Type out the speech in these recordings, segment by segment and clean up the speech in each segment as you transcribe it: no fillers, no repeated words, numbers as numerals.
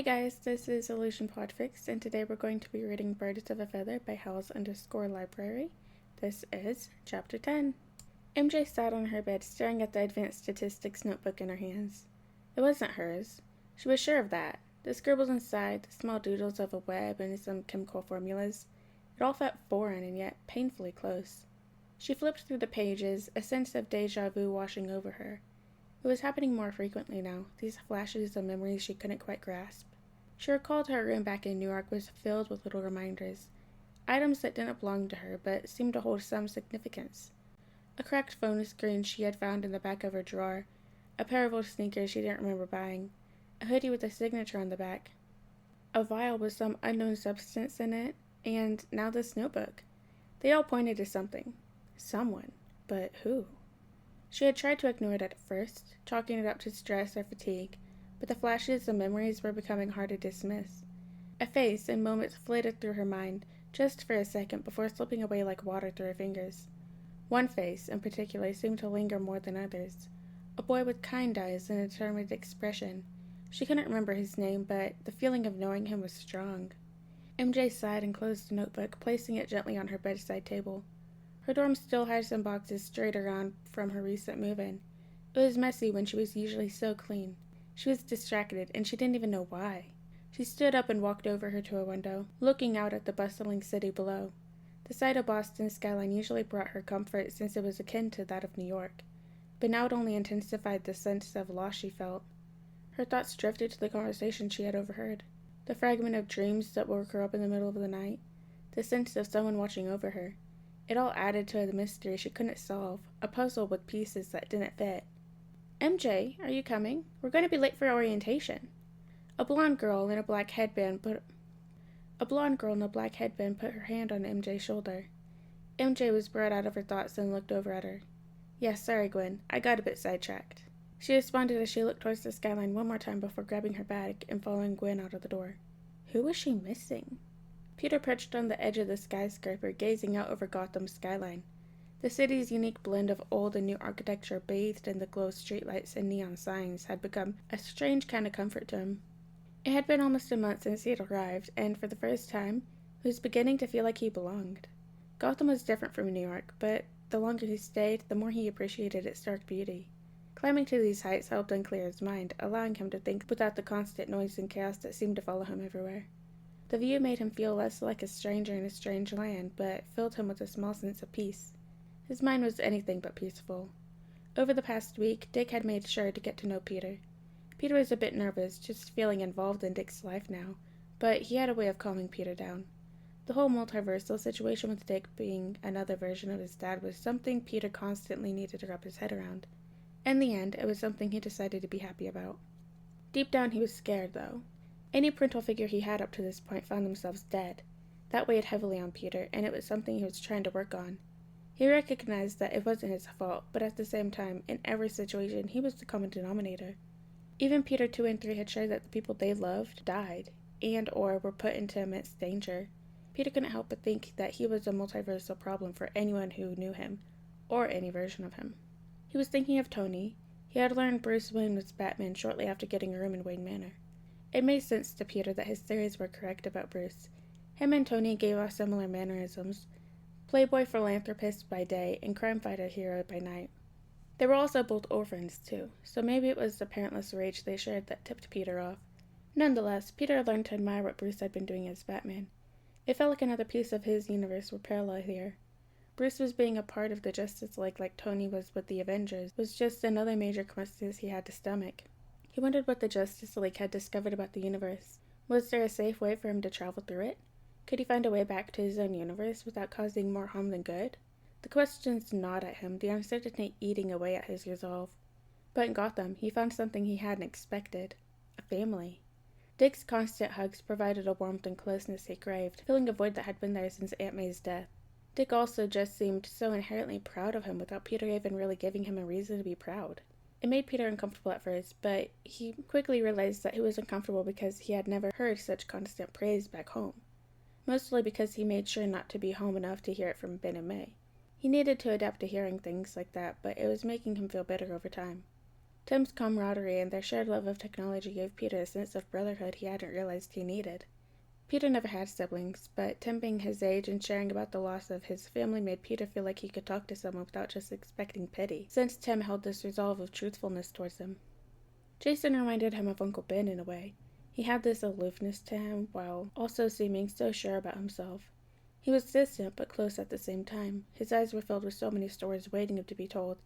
Hi guys, this is Illusion Podfics, and today we're going to be reading Birds of a Feather by House_Library. This is Chapter 10. MJ sat on her bed staring at the advanced statistics notebook in her hands. It wasn't hers. She was sure of that. The scribbles inside, the small doodles of a web and some chemical formulas, it all felt foreign and yet painfully close. She flipped through the pages, a sense of deja vu washing over her. It was happening more frequently now, these flashes of memories she couldn't quite grasp. She recalled her room back in New York was filled with little reminders, items that didn't belong to her but seemed to hold some significance. A cracked phone screen she had found in the back of her drawer, a pair of old sneakers she didn't remember buying, a hoodie with a signature on the back, a vial with some unknown substance in it, and now this notebook. They all pointed to something. Someone. But who? She had tried to ignore it at first, chalking it up to stress or fatigue, but the flashes of memories were becoming hard to dismiss. A face in moments flitted through her mind, just for a second before slipping away like water through her fingers. One face, in particular, seemed to linger more than others. A boy with kind eyes and a determined expression. She couldn't remember his name, but the feeling of knowing him was strong. MJ sighed and closed the notebook, placing it gently on her bedside table. Her dorm still had some boxes strayed around from her recent move-in. It was messy when she was usually so clean. She was distracted, and she didn't even know why. She stood up and walked over her to a window, looking out at the bustling city below. The sight of Boston's skyline usually brought her comfort since it was akin to that of New York, but now it only intensified the sense of loss she felt. Her thoughts drifted to the conversation she had overheard, the fragment of dreams that woke her up in the middle of the night, the sense of someone watching over her. It all added to the mystery she couldn't solve, a puzzle with pieces that didn't fit. MJ, are you coming? We're going to be late for orientation. A blonde girl in a black headband put her hand on MJ's shoulder. MJ was brought out of her thoughts and looked over at her. Yeah, sorry, Gwen. I got a bit sidetracked. She responded as she looked towards the skyline one more time before grabbing her bag and following Gwen out of the door. Who was she missing? Peter perched on the edge of the skyscraper, gazing out over Gotham's skyline. The city's unique blend of old and new architecture bathed in the glow of streetlights and neon signs had become a strange kind of comfort to him. It had been almost a month since he had arrived, and for the first time, he was beginning to feel like he belonged. Gotham was different from New York, but the longer he stayed, the more he appreciated its dark beauty. Climbing to these heights helped unclear his mind, allowing him to think without the constant noise and chaos that seemed to follow him everywhere. The view made him feel less like a stranger in a strange land, but filled him with a small sense of peace. His mind was anything but peaceful. Over the past week, Dick had made sure to get to know Peter. Peter was a bit nervous, just feeling involved in Dick's life now, but he had a way of calming Peter down. The whole multiversal situation with Dick being another version of his dad was something Peter constantly needed to wrap his head around. In the end, it was something he decided to be happy about. Deep down, he was scared, though. Any parental figure he had up to this point found themselves dead. That weighed heavily on Peter, and it was something he was trying to work on. He recognized that it wasn't his fault, but at the same time, in every situation, he was the common denominator. Even Peter 2 and 3 had shared that the people they loved died, and or were put into immense danger. Peter couldn't help but think that he was a multiversal problem for anyone who knew him, or any version of him. He was thinking of Tony. He had learned Bruce Wayne was Batman shortly after getting a room in Wayne Manor. It made sense to Peter that his theories were correct about Bruce. Him and Tony gave off similar mannerisms, playboy philanthropist by day and crime fighter hero by night. They were also both orphans, too, so maybe it was the parentless rage they shared that tipped Peter off. Nonetheless, Peter learned to admire what Bruce had been doing as Batman. It felt like another piece of his universe were parallel here. Bruce was being a part of the Justice League like Tony was with the Avengers was just another major coincidence he had to stomach. He wondered what the Justice League had discovered about the universe. Was there a safe way for him to travel through it? Could he find a way back to his own universe without causing more harm than good? The questions gnawed at him, the uncertainty eating away at his resolve. But in Gotham, he found something he hadn't expected. A family. Dick's constant hugs provided a warmth and closeness he craved, filling a void that had been there since Aunt May's death. Dick also just seemed so inherently proud of him without Peter even really giving him a reason to be proud. It made Peter uncomfortable at first, but he quickly realized that he was uncomfortable because he had never heard such constant praise back home. Mostly because he made sure not to be home enough to hear it from Ben and May. He needed to adapt to hearing things like that, but it was making him feel better over time. Tim's camaraderie and their shared love of technology gave Peter a sense of brotherhood he hadn't realized he needed. Peter never had siblings, but Tim being his age and sharing about the loss of his family made Peter feel like he could talk to someone without just expecting pity, since Tim held this resolve of truthfulness towards him. Jason reminded him of Uncle Ben in a way. He had this aloofness to him, while also seeming so sure about himself. He was distant but close at the same time. His eyes were filled with so many stories waiting to be told,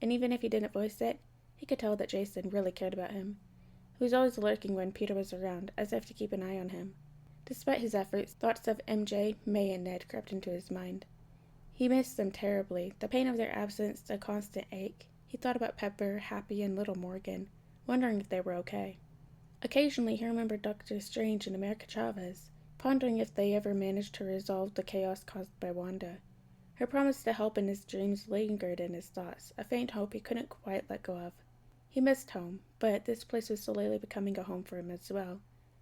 and even if he didn't voice it, he could tell that Jason really cared about him. He was always lurking when Peter was around, as if to keep an eye on him. Despite his efforts, thoughts of MJ, May, and Ned crept into his mind. He missed them terribly, the pain of their absence a constant ache. He thought about Pepper, Happy, and little Morgan, wondering if they were okay. Occasionally he remembered Dr. Strange and America Chavez, pondering if they ever managed to resolve the chaos caused by Wanda. Her promise to help in his dreams lingered in his thoughts, a faint hope he couldn't quite let go of. He missed home, but this place was slowly becoming a home for him as well.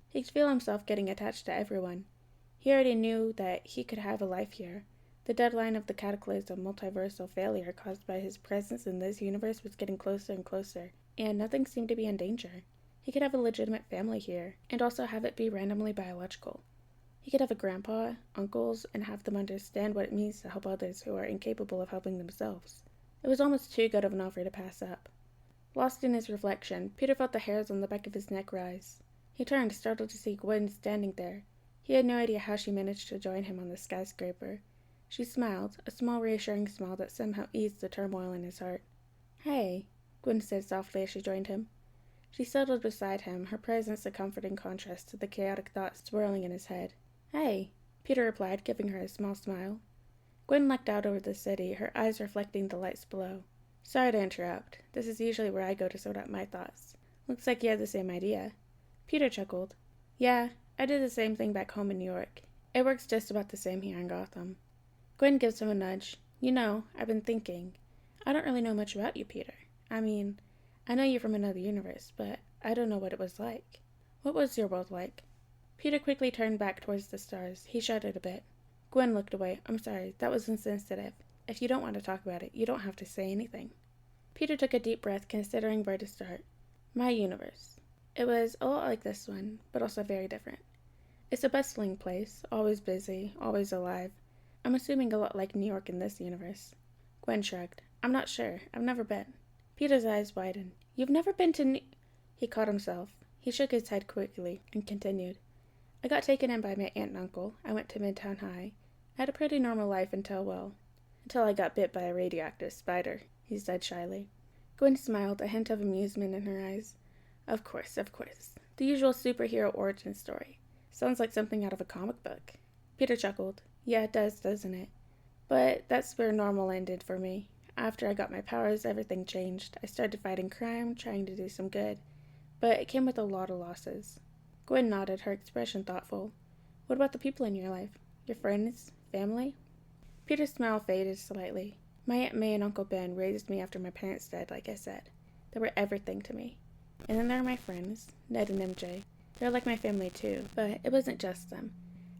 He could feel himself getting attached to everyone. He already knew that he could have a life here. The deadline of the cataclysm multiversal failure caused by his presence in this universe was getting closer and closer, and nothing seemed to be in danger. He could have a legitimate family here, and also have it be randomly biological. He could have a grandpa, uncles, and have them understand what it means to help others who are incapable of helping themselves. It was almost too good of an offer to pass up. Lost in his reflection, Peter felt the hairs on the back of his neck rise. He turned, startled to see Gwen standing there. He had no idea how she managed to join him on the skyscraper. She smiled, a small reassuring smile that somehow eased the turmoil in his heart. "Hey," Gwen said softly as she joined him. She settled beside him, her presence a comforting contrast to the chaotic thoughts swirling in his head. "Hey," Peter replied, giving her a small smile. Gwen looked out over the city, her eyes reflecting the lights below. "Sorry to interrupt. This is usually where I go to sort out my thoughts. Looks like you had the same idea." Peter chuckled. "Yeah, I did the same thing back home in New York. It works just about the same here in Gotham." Gwen gives him a nudge. "You know, I've been thinking. I don't really know much about you, Peter. I mean, I know you're from another universe, but I don't know what it was like. What was your world like?" Peter quickly turned back towards the stars. He shuddered a bit. Gwen looked away. "I'm sorry, that was insensitive. If you don't want to talk about it, you don't have to say anything." Peter took a deep breath, considering where to start. "My universe. It was a lot like this one, but also very different. It's a bustling place, always busy, always alive. I'm assuming a lot like New York in this universe." Gwen shrugged. "I'm not sure. I've never been." Peter's eyes widened. "You've never been to New—" He caught himself. He shook his head quickly and continued. "I got taken in by my aunt and uncle. I went to Midtown High. I had a pretty normal life until I got bit by a radioactive spider," he said shyly. Gwen smiled, a hint of amusement in her eyes. Of course. The usual superhero origin story. Sounds like something out of a comic book." Peter chuckled. "Yeah, it does, doesn't it? But that's where normal ended for me. After I got my powers, everything changed. I started fighting crime, trying to do some good. But it came with a lot of losses." Gwen nodded, her expression thoughtful. "What about the people in your life? Your friends? Family?" Peter's smile faded slightly. "My Aunt May and Uncle Ben raised me after my parents died, like I said. They were everything to me. And then there are my friends, Ned and MJ. They're like my family too, but it wasn't just them.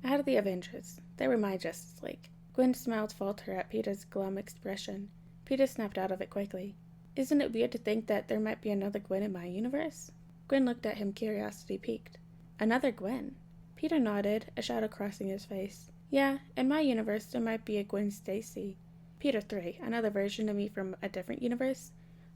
I had the Avengers. They were my Justice League." Gwen's smile faltered at Peter's glum expression. Peter snapped out of it quickly. "Isn't it weird to think that there might be another Gwen in my universe?" Gwen looked at him, curiosity piqued. "Another Gwen?" Peter nodded, a shadow crossing his face. "Yeah, in my universe there might be a Gwen Stacy. Peter 3, another version of me from a different universe,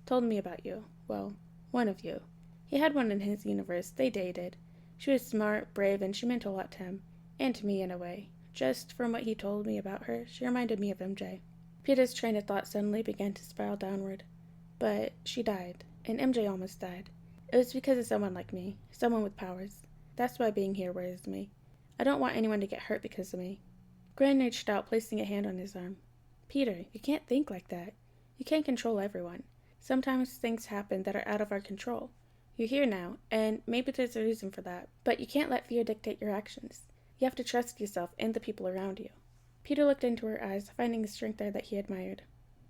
told me about you. Well, one of you. He had one in his universe. They dated. She was smart, brave, and she meant a lot to him. And to me, in a way. Just from what he told me about her, she reminded me of MJ." Peter's train of thought suddenly began to spiral downward. "But she died, and MJ almost died. It was because of someone like me, someone with powers. That's why being here worries me. I don't want anyone to get hurt because of me." Gwen reached out, placing a hand on his arm. "Peter, you can't think like that. You can't control everyone. Sometimes things happen that are out of our control. You're here now, and maybe there's a reason for that, but you can't let fear dictate your actions. You have to trust yourself and the people around you." Peter looked into her eyes, finding the strength there that he admired.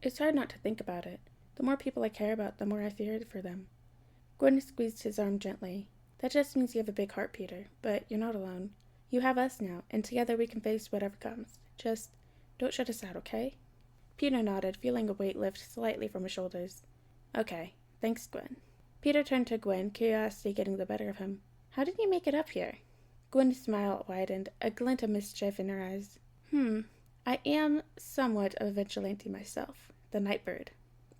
"It's hard not to think about it. The more people I care about, the more I fear for them." Gwen squeezed his arm gently. "That just means you have a big heart, Peter, but you're not alone. You have us now, and together we can face whatever comes. Just don't shut us out, okay?" Peter nodded, feeling a weight lift slightly from his shoulders. "Okay, thanks, Gwen." Peter turned to Gwen, curiosity getting the better of him. How did you make it up here? Gwen's smile widened, a glint of mischief in her eyes. I am somewhat of a vigilante myself. The Nightbird.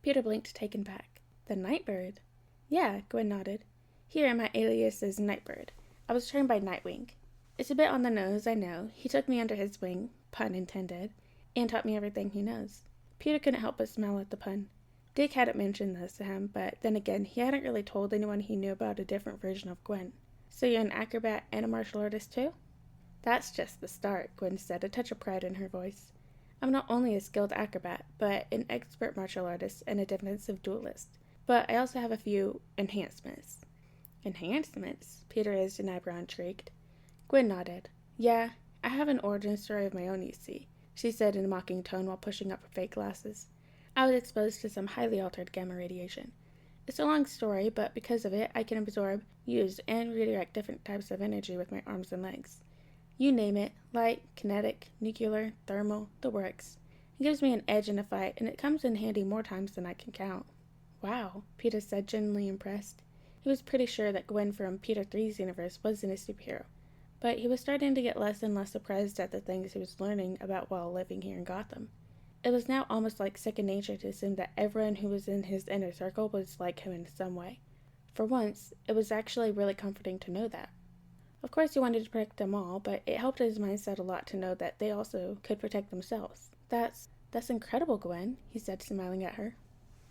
Peter blinked, taken back. The Nightbird? Yeah, Gwen nodded. Here, my alias is Nightbird. I was trained by Nightwing. It's a bit on the nose, I know. He took me under his wing, pun intended, and taught me everything he knows. Peter couldn't help but smile at the pun. Dick hadn't mentioned this to him, but then again, he hadn't really told anyone he knew about a different version of Gwen. So you're an acrobat and a martial artist too? That's just the start, Gwen said, a touch of pride in her voice. I'm not only a skilled acrobat, but an expert martial artist and a defensive duelist. But I also have a few enhancements. Enhancements? Peter raised an eyebrow, intrigued. Gwen nodded. Yeah, I have an origin story of my own, you see, she said in a mocking tone while pushing up her fake glasses. I was exposed to some highly altered gamma radiation. It's a long story, but because of it, I can absorb, use, and redirect different types of energy with my arms and legs. You name it, light, kinetic, nuclear, thermal, the works. It gives me an edge in a fight, and it comes in handy more times than I can count. Wow, Peter said, genuinely impressed. He was pretty sure that Gwen from Peter 3's universe wasn't a superhero, but he was starting to get less and less surprised at the things he was learning about while living here in Gotham. It was now almost like second nature to assume that everyone who was in his inner circle was like him in some way. For once, it was actually really comforting to know that. Of course, he wanted to protect them all, but it helped his mindset a lot to know that they also could protect themselves. That's incredible, Gwen, he said, smiling at her.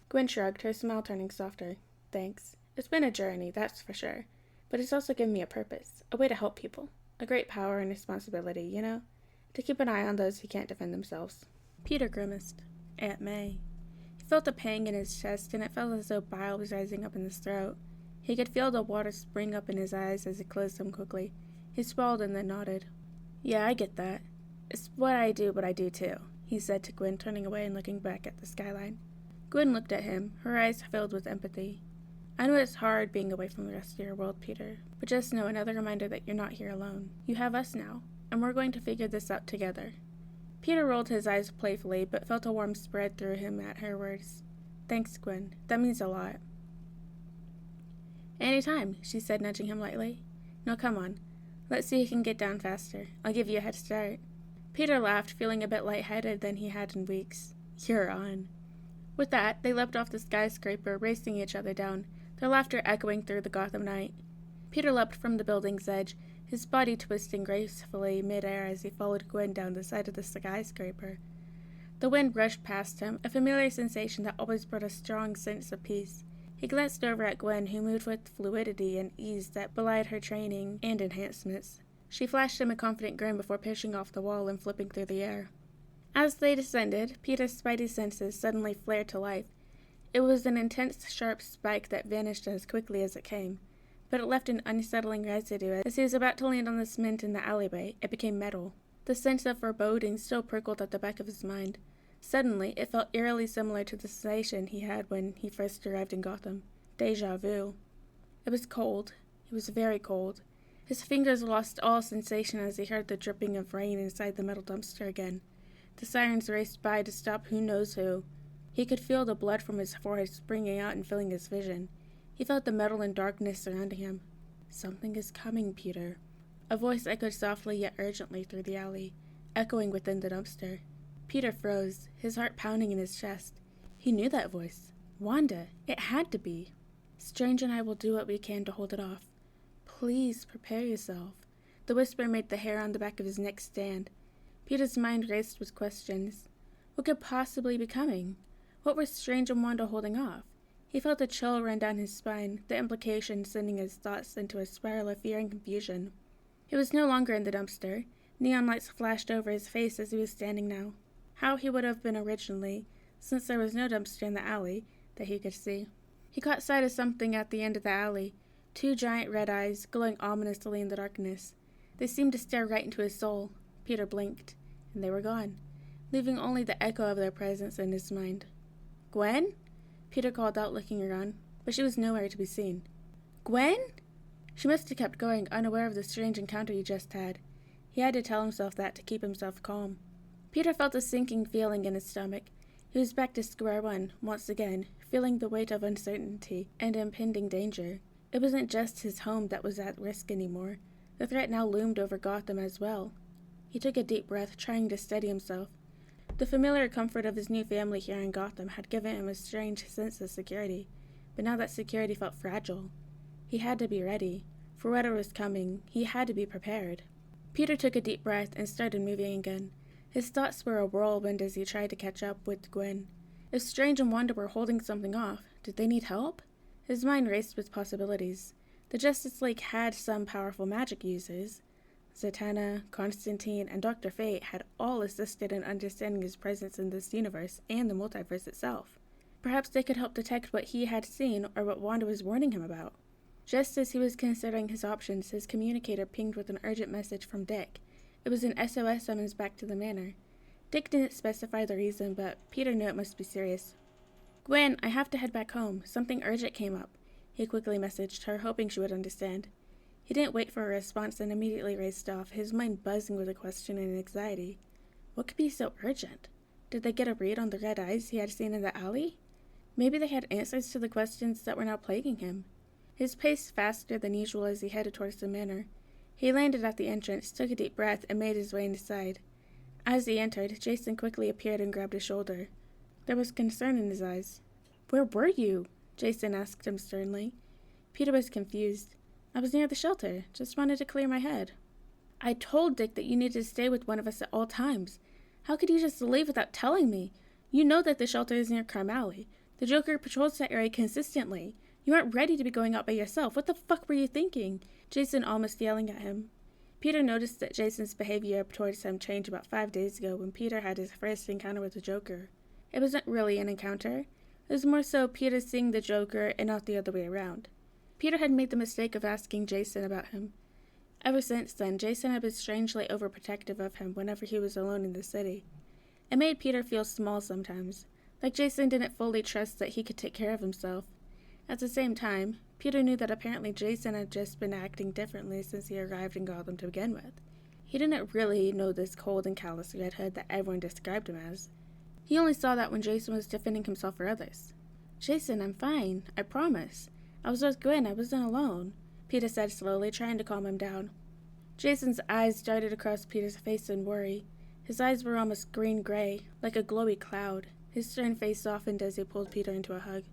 Gwen shrugged, her smile turning softer. Thanks. It's been a journey, that's for sure. But it's also given me a purpose, a way to help people. A great power and responsibility, you know? To keep an eye on those who can't defend themselves. Peter grimaced. Aunt May. He felt a pang in his chest, and it felt as though bile was rising up in his throat. He could feel the water spring up in his eyes as he closed them quickly. He swallowed and then nodded. Yeah, I get that. It's what I do, but I do too, he said to Gwen, turning away and looking back at the skyline. Gwen looked at him, her eyes filled with empathy. I know it's hard being away from the rest of your world, Peter, but just know another reminder that you're not here alone. You have us now, and we're going to figure this out together. Peter rolled his eyes playfully, but felt a warmth spread through him at her words. Thanks, Gwen. That means a lot. Anytime, she said, nudging him lightly. No, come on. Let's see who can get down faster. I'll give you a head start. Peter laughed, feeling a bit lightheaded than he had in weeks. You're on. With that, they leapt off the skyscraper, racing each other down, their laughter echoing through the Gotham night. Peter leapt from the building's edge, his body twisting gracefully mid-air as he followed Gwen down the side of the skyscraper. The wind brushed past him, a familiar sensation that always brought a strong sense of peace. He glanced over at Gwen, who moved with fluidity and ease that belied her training and enhancements. She flashed him a confident grin before pushing off the wall and flipping through the air. As they descended, Peter's spidey senses suddenly flared to life. It was an intense, sharp spike that vanished as quickly as it came, but it left an unsettling residue. As he was about to land on the cement in the alleyway, it became metal. The sense of foreboding still prickled at the back of his mind. Suddenly, it felt eerily similar to the sensation he had when he first arrived in Gotham. Déjà vu. It was cold. It was very cold. His fingers lost all sensation as he heard the dripping of rain inside the metal dumpster again. The sirens raced by to stop who knows who. He could feel the blood from his forehead springing out and filling his vision. He felt the metal and darkness surrounding him. Something is coming, Peter. A voice echoed softly yet urgently through the alley, echoing within the dumpster. Peter froze, his heart pounding in his chest. He knew that voice. Wanda! It had to be. Strange and I will do what we can to hold it off. Please prepare yourself. The whisper made the hair on the back of his neck stand. Peter's mind raced with questions. What could possibly be coming? What were Strange and Wanda holding off? He felt a chill run down his spine, the implication sending his thoughts into a spiral of fear and confusion. He was no longer in the dumpster. Neon lights flashed over his face as he was standing now. How he would have been originally, since there was no dumpster in the alley that he could see. He caught sight of something at the end of the alley, two giant red eyes glowing ominously in the darkness. They seemed to stare right into his soul. Peter blinked, and they were gone, leaving only the echo of their presence in his mind. Gwen? Peter called out, looking around, but she was nowhere to be seen. Gwen? She must have kept going, unaware of the strange encounter he just had. He had to tell himself that to keep himself calm. Peter felt a sinking feeling in his stomach. He was back to square one, once again, feeling the weight of uncertainty and impending danger. It wasn't just his home that was at risk anymore. The threat now loomed over Gotham as well. He took a deep breath, trying to steady himself. The familiar comfort of his new family here in Gotham had given him a strange sense of security, but now that security felt fragile. He had to be ready. For whatever was coming, he had to be prepared. Peter took a deep breath and started moving again. His thoughts were a whirlwind as he tried to catch up with Gwen. If Strange and Wanda were holding something off, did they need help? His mind raced with possibilities. The Justice League had some powerful magic users. Zatanna, Constantine, and Dr. Fate had all assisted in understanding his presence in this universe and the multiverse itself. Perhaps they could help detect what he had seen or what Wanda was warning him about. Just as he was considering his options, his communicator pinged with an urgent message from Dick. It was an SOS summons back to the Manor. Dick didn't specify the reason, but Peter knew it must be serious. "Gwen, I have to head back home. Something urgent came up," he quickly messaged her, hoping she would understand. He didn't wait for a response and immediately raced off, his mind buzzing with a question and anxiety. What could be so urgent? Did they get a read on the red eyes he had seen in the alley? Maybe they had answers to the questions that were now plaguing him. His pace faster than usual as he headed towards the Manor. He landed at the entrance, took a deep breath, and made his way inside. As he entered, Jason quickly appeared and grabbed his shoulder. There was concern in his eyes. "Where were you?" Jason asked him sternly. Peter was confused. "I was near the shelter. Just wanted to clear my head." "I told Dick that you needed to stay with one of us at all times. How could you just leave without telling me? You know that the shelter is near Crime Alley. The Joker patrols that area consistently. You aren't ready to be going out by yourself. What the fuck were you thinking?" Jason almost yelling at him. Peter noticed that Jason's behavior towards him changed about 5 days ago when Peter had his first encounter with the Joker. It wasn't really an encounter. It was more so Peter seeing the Joker and not the other way around. Peter had made the mistake of asking Jason about him. Ever since then, Jason had been strangely overprotective of him whenever he was alone in the city. It made Peter feel small sometimes, like Jason didn't fully trust that he could take care of himself. At the same time, Peter knew that apparently Jason had just been acting differently since he arrived in Gotham to begin with. He didn't really know this cold and callous redhead that everyone described him as. He only saw that when Jason was defending himself for others. "Jason, I'm fine. I promise. I was with Gwen. I wasn't alone," Peter said slowly, trying to calm him down. Jason's eyes darted across Peter's face in worry. His eyes were almost green-gray, like a glowy cloud. His stern face softened as he pulled Peter into a hug.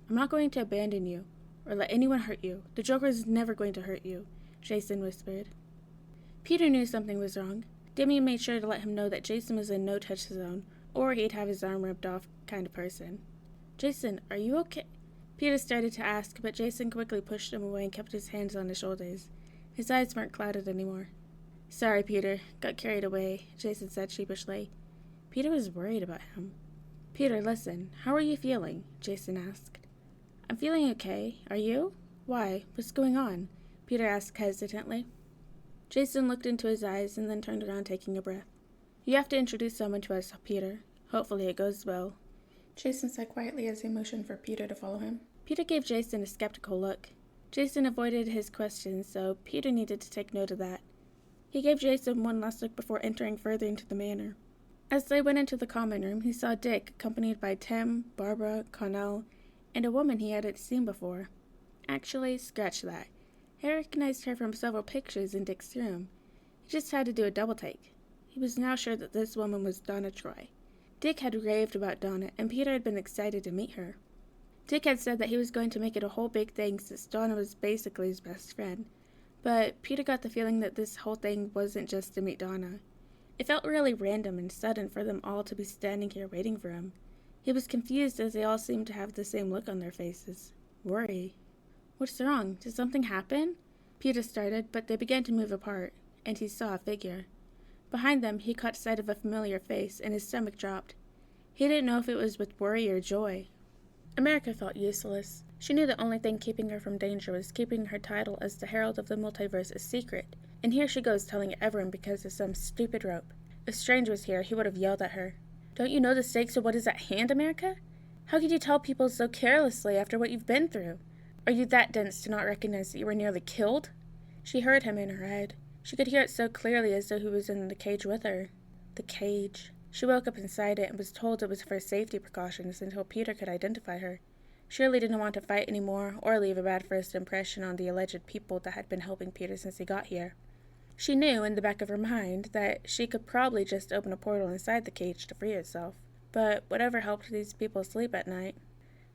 "I'm not going to abandon you, or let anyone hurt you. The Joker is never going to hurt you," Jason whispered. Peter knew something was wrong. Damien made sure to let him know that Jason was in no-touch zone, or he'd have his arm ripped off kind of person. "Jason, are you okay?" Peter started to ask, but Jason quickly pushed him away and kept his hands on his shoulders. His eyes weren't clouded anymore. "Sorry, Peter. Got carried away," Jason said sheepishly. Peter was worried about him. "Peter, listen. How are you feeling?" Jason asked. "I'm feeling okay. Are you? Why? What's going on?" Peter asked hesitantly. Jason looked into his eyes and then turned around, taking a breath. "You have to introduce someone to us, Peter. Hopefully it goes well," Jason said quietly as he motioned for Peter to follow him. Peter gave Jason a skeptical look. Jason avoided his questions, so Peter needed to take note of that. He gave Jason one last look before entering further into the Manor. As they went into the common room, he saw Dick, accompanied by Tim, Barbara, Connell, and a woman he hadn't seen before. Actually, scratch that. He recognized her from several pictures in Dick's room. He just had to do a double take. He was now sure that this woman was Donna Troy. Dick had raved about Donna, and Peter had been excited to meet her. Dick had said that he was going to make it a whole big thing since Donna was basically his best friend. But Peter got the feeling that this whole thing wasn't just to meet Donna. It felt really random and sudden for them all to be standing here waiting for him. He was confused as they all seemed to have the same look on their faces. Worry. "What's wrong? Did something happen?" Peter started, but they began to move apart, and he saw a figure. Behind them, he caught sight of a familiar face, and his stomach dropped. He didn't know if it was with worry or joy. America felt useless. She knew the only thing keeping her from danger was keeping her title as the Herald of the Multiverse a secret, and here she goes telling everyone because of some stupid rope. If Strange was here, he would have yelled at her. "Don't you know the stakes of what is at hand, America? How could you tell people so carelessly after what you've been through? Are you that dense to not recognize that you were nearly killed?" She heard him in her head. She could hear it so clearly as though he was in the cage with her. The cage. She woke up inside it and was told it was for safety precautions until Peter could identify her. She really didn't want to fight anymore or leave a bad first impression on the alleged people that had been helping Peter since he got here. She knew in the back of her mind that she could probably just open a portal inside the cage to free herself, but whatever helped these people sleep at night.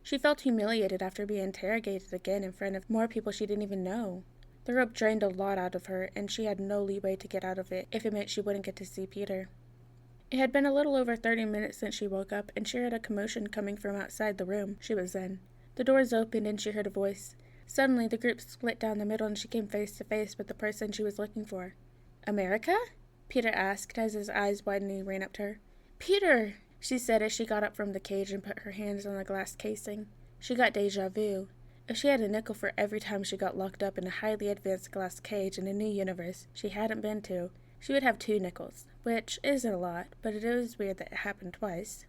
She felt humiliated after being interrogated again in front of more people she didn't even know. The rope drained a lot out of her, and she had no leeway to get out of it if it meant she wouldn't get to see Peter. It had been a little over 30 minutes since she woke up, and she heard a commotion coming from outside the room she was in. The doors opened, and she heard a voice. Suddenly, the group split down the middle, and she came face to face with the person she was looking for. "America?" Peter asked as his eyes widened and he ran up to her. "Peter!" she said as she got up from the cage and put her hands on the glass casing. She got déjà vu. If she had a nickel for every time she got locked up in a highly advanced glass cage in a new universe she hadn't been to, she would have 2 nickels, which isn't a lot, but it is weird that it happened twice.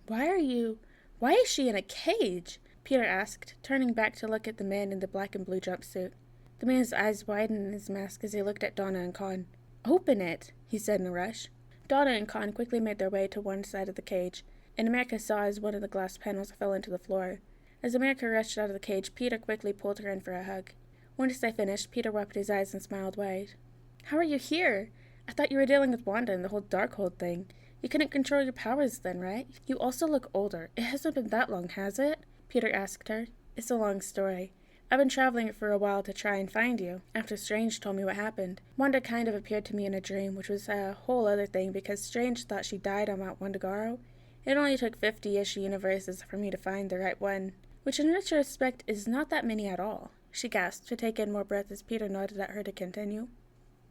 Why is she in a cage?" Peter asked, turning back to look at the man in the black and blue jumpsuit. The man's eyes widened in his mask as he looked at Donna and Con. "Open it," he said in a rush. Donna and Con quickly made their way to one side of the cage, and America saw as one of the glass panels fell into the floor. As America rushed out of the cage, Peter quickly pulled her in for a hug. Once they finished, Peter wiped his eyes and smiled wide. "How are you here? I thought you were dealing with Wanda and the whole Darkhold thing. You couldn't control your powers then, right? You also look older. It hasn't been that long, has it?" Peter asked her. "It's a long story. I've been traveling for a while to try and find you, after Strange told me what happened. Wanda kind of appeared to me in a dream, which was a whole other thing because Strange thought she died on Mount Wandagaro. It only took 50-ish universes for me to find the right one, which in retrospect is not that many at all." She gasped to take in more breath as Peter nodded at her to continue.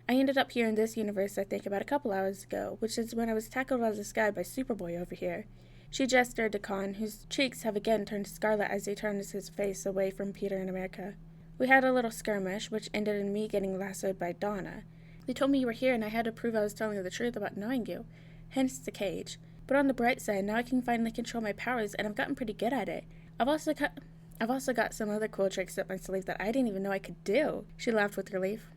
"I ended up here in this universe I think about a couple hours ago, which is when I was tackled out of the sky by Superboy over here." She gestured to Con, whose cheeks have again turned scarlet as he turns his face away from Peter and America. "We had a little skirmish, which ended in me getting lassoed by Donna. They told me you were here and I had to prove I was telling the truth about knowing you, hence the cage. But on the bright side, now I can finally control my powers and I've gotten pretty good at it. I've also got some other cool tricks up my sleeve that I didn't even know I could do." She laughed with relief.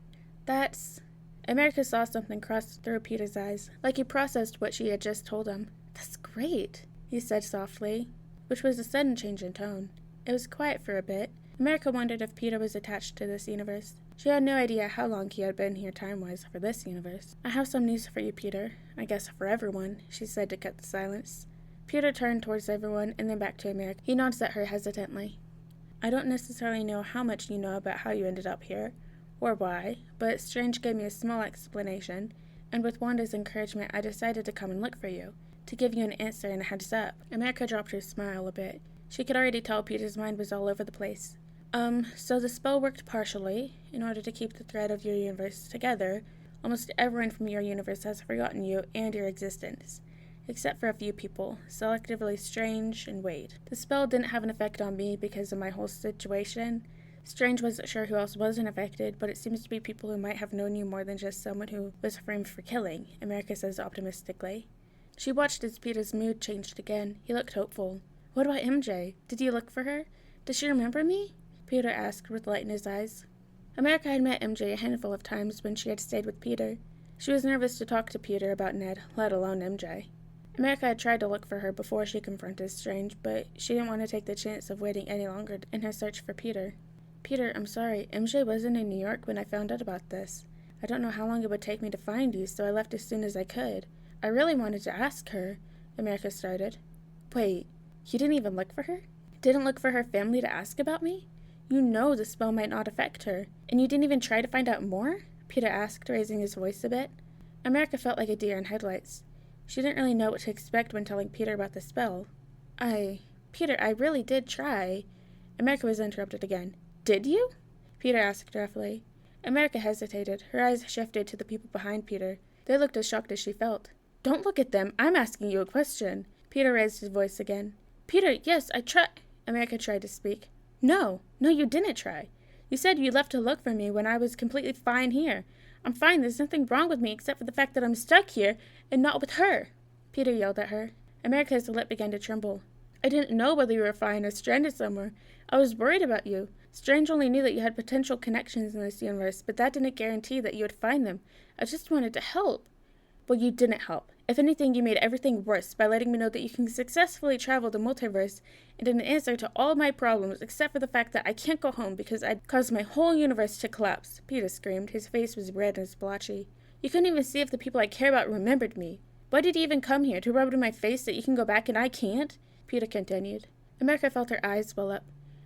"That's..." America saw something cross through Peter's eyes, like he processed what she had just told him. "That's great," he said softly, which was a sudden change in tone. It was quiet for a bit. America wondered if Peter was attached to this universe. She had no idea how long he had been here time-wise for this universe. "I have some news for you, Peter. I guess for everyone," she said to cut the silence. Peter turned towards everyone and then back to America. He nods at her hesitantly. "I don't necessarily know how much you know about how you ended up here, or why, but Strange gave me a small explanation, and with Wanda's encouragement I decided to come and look for you, to give you an answer and a heads up." America dropped her smile a bit. She could already tell Peter's mind was all over the place. So the spell worked partially. In order to keep the thread of your universe together, almost everyone from your universe has forgotten you and your existence, except for a few people, selectively Strange and Wade. The spell didn't have an effect on me because of my whole situation. Strange wasn't sure who else wasn't affected, but it seems to be people who might have known you more than just someone who was framed for killing, America says optimistically. She watched as Peter's mood changed again. He looked hopeful. "What about MJ? Did you look for her? Does she remember me?" Peter asked with light in his eyes. America had met MJ a handful of times when she had stayed with Peter. She was nervous to talk to Peter about Ned, let alone MJ. America had tried to look for her before she confronted Strange, but she didn't want to take the chance of waiting any longer in her search for Peter. "Peter, I'm sorry. MJ wasn't in New York when I found out about this. I don't know how long it would take me to find you, so I left as soon as I could. I really wanted to ask her," America started. "Wait, you didn't even look for her? Didn't look for her family to ask about me? You know the spell might not affect her, and you didn't even try to find out more?" Peter asked, raising his voice a bit. America felt like a deer in headlights. She didn't really know what to expect when telling Peter about the spell. Peter, I really did try." America was interrupted again. "Did you?" Peter asked roughly. America hesitated. Her eyes shifted to the people behind Peter. They looked as shocked as she felt. "Don't look at them. I'm asking you a question." Peter raised his voice again. "Peter, yes, I tried." America tried to speak. No, you didn't try. You said you left to look for me when I was completely fine here. I'm fine. There's nothing wrong with me except for the fact that I'm stuck here and not with her." Peter yelled at her. America's lip began to tremble. "I didn't know whether you were fine or stranded somewhere. I was worried about you. Strange only knew that you had potential connections in this universe, but that didn't guarantee that you would find them. I just wanted to help." "Well, you didn't help. If anything, you made everything worse by letting me know that you can successfully travel the multiverse and an answer to all my problems except for the fact that I can't go home because I'd caused my whole universe to collapse," Peter screamed. His face was red and splotchy. "You couldn't even see if the people I care about remembered me. Why did you even come here? To rub it in my face that you can go back and I can't?" Peter continued. America felt her eyes well up.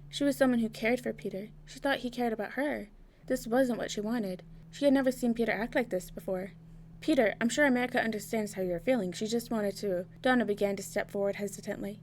She was someone who cared for Peter. She thought he cared about her. This wasn't what she wanted. She had never seen Peter act like this before. "Peter, I'm sure America understands how you're feeling. She just wanted to." Donna began to step forward hesitantly.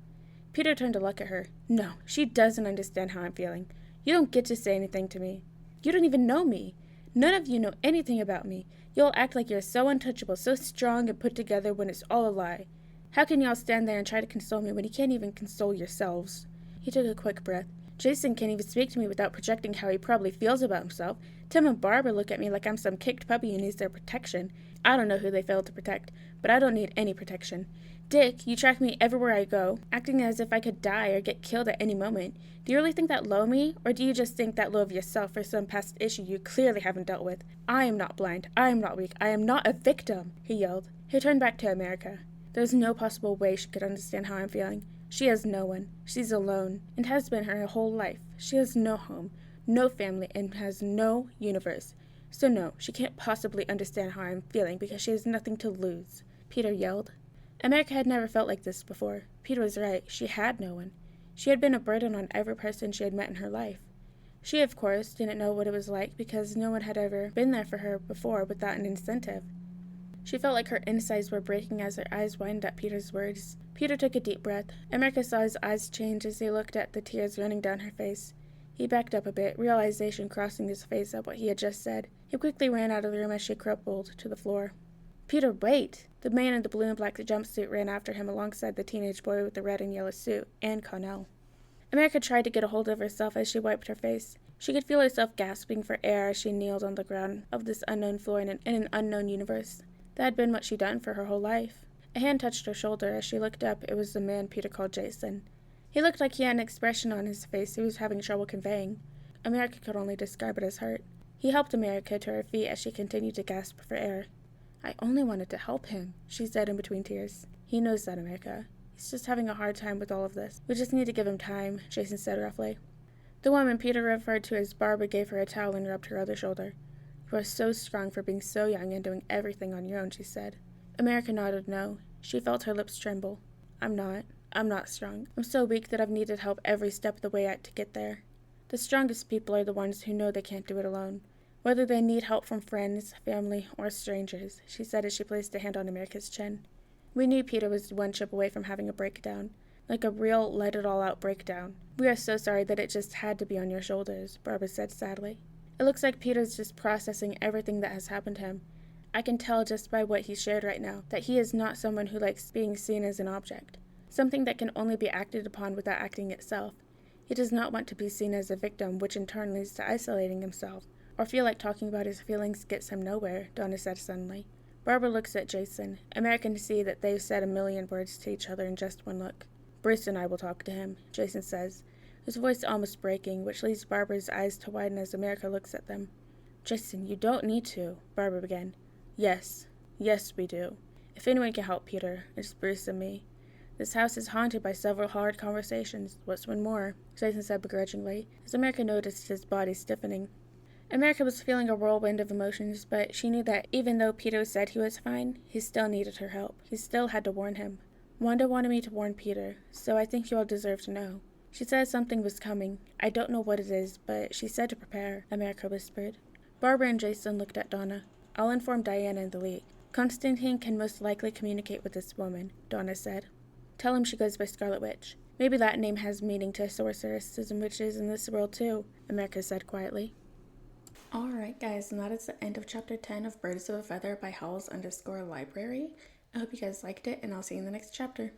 Peter turned to look at her. "No, she doesn't understand how I'm feeling. You don't get to say anything to me. You don't even know me. None of you know anything about me. You'll act like you're so untouchable, so strong and put together when it's all a lie. How can y'all stand there and try to console me when you can't even console yourselves?" He took a quick breath. "Jason can't even speak to me without projecting how he probably feels about himself. Tim and Barbara look at me like I'm some kicked puppy who needs their protection. I don't know who they failed to protect, but I don't need any protection. Dick, you track me everywhere I go, acting as if I could die or get killed at any moment. Do you really think that low of me, or do you just think that low of yourself for some past issue you clearly haven't dealt with? I am not blind. I am not weak. I am not a victim," he yelled. He turned back to America. "There's no possible way she could understand how I'm feeling. She has no one. She's alone, and has been her whole life. She has no home, no family, and has no universe. So no, she can't possibly understand how I'm feeling because she has nothing to lose," Peter yelled. America had never felt like this before. Peter was right. She had no one. She had been a burden on every person she had met in her life. She, of course, didn't know what it was like because no one had ever been there for her before without an incentive. She felt like her insides were breaking as her eyes widened at Peter's words. Peter took a deep breath. America saw his eyes change as he looked at the tears running down her face. He backed up a bit, realization crossing his face at what he had just said. He quickly ran out of the room as she crumpled to the floor. "Peter, wait!" The man in the blue and black jumpsuit ran after him alongside the teenage boy with the red and yellow suit, and Connell. America tried to get a hold of herself as she wiped her face. She could feel herself gasping for air as she kneeled on the ground of this unknown floor in an unknown universe. That had been what she'd done for her whole life. A hand touched her shoulder. As she looked up, it was the man Peter called Jason. He looked like he had an expression on his face he was having trouble conveying. America could only describe it as hurt. He helped America to her feet as she continued to gasp for air. "I only wanted to help him," she said in between tears. "He knows that, America. He's just having a hard time with all of this. We just need to give him time," Jason said roughly. The woman Peter referred to as Barbara gave her a towel and rubbed her other shoulder. "You are so strong for being so young and doing everything on your own," she said. America nodded no. She felt her lips tremble. I'm not strong. I'm so weak that I've needed help every step of the way to get there. The strongest people are the ones who know they can't do it alone, whether they need help from friends, family, or strangers," she said as she placed a hand on America's chin. "We knew Peter was one chip away from having a breakdown, like a real let-it-all-out breakdown. We are so sorry that it just had to be on your shoulders," Barbara said sadly. "It looks like Peter's just processing everything that has happened to him. I can tell just by what he shared right now that he is not someone who likes being seen as an object, something that can only be acted upon without acting itself. He does not want to be seen as a victim, which in turn leads to isolating himself, or feel like talking about his feelings gets him nowhere," Donna said suddenly. Barbara looks at Jason. America can see that they've said a million words to each other in just one look. "Bruce and I will talk to him," Jason says, his voice almost breaking, which leads Barbara's eyes to widen as America looks at them. "Jason, you don't need to," Barbara began. Yes, we do. If anyone can help Peter, it's Bruce and me. This house is haunted by several hard conversations. What's one more?" Jason said begrudgingly, as America noticed his body stiffening. America was feeling a whirlwind of emotions, but she knew that even though Peter said he was fine, he still needed her help. He still had to warn him. "Wanda wanted me to warn Peter, so I think you all deserve to know. She said something was coming. I don't know what it is, but she said to prepare," America whispered. Barbara and Jason looked at Donna. "I'll inform Diana and the League. Constantine can most likely communicate with this woman," Donna said. "Tell him she goes by Scarlet Witch. Maybe that name has meaning to sorceresses and witches in this world too," America said quietly. Alright guys, and that is the end of chapter 10 of Birds of a Feather by Howls_Library. I hope you guys liked it, and I'll see you in the next chapter.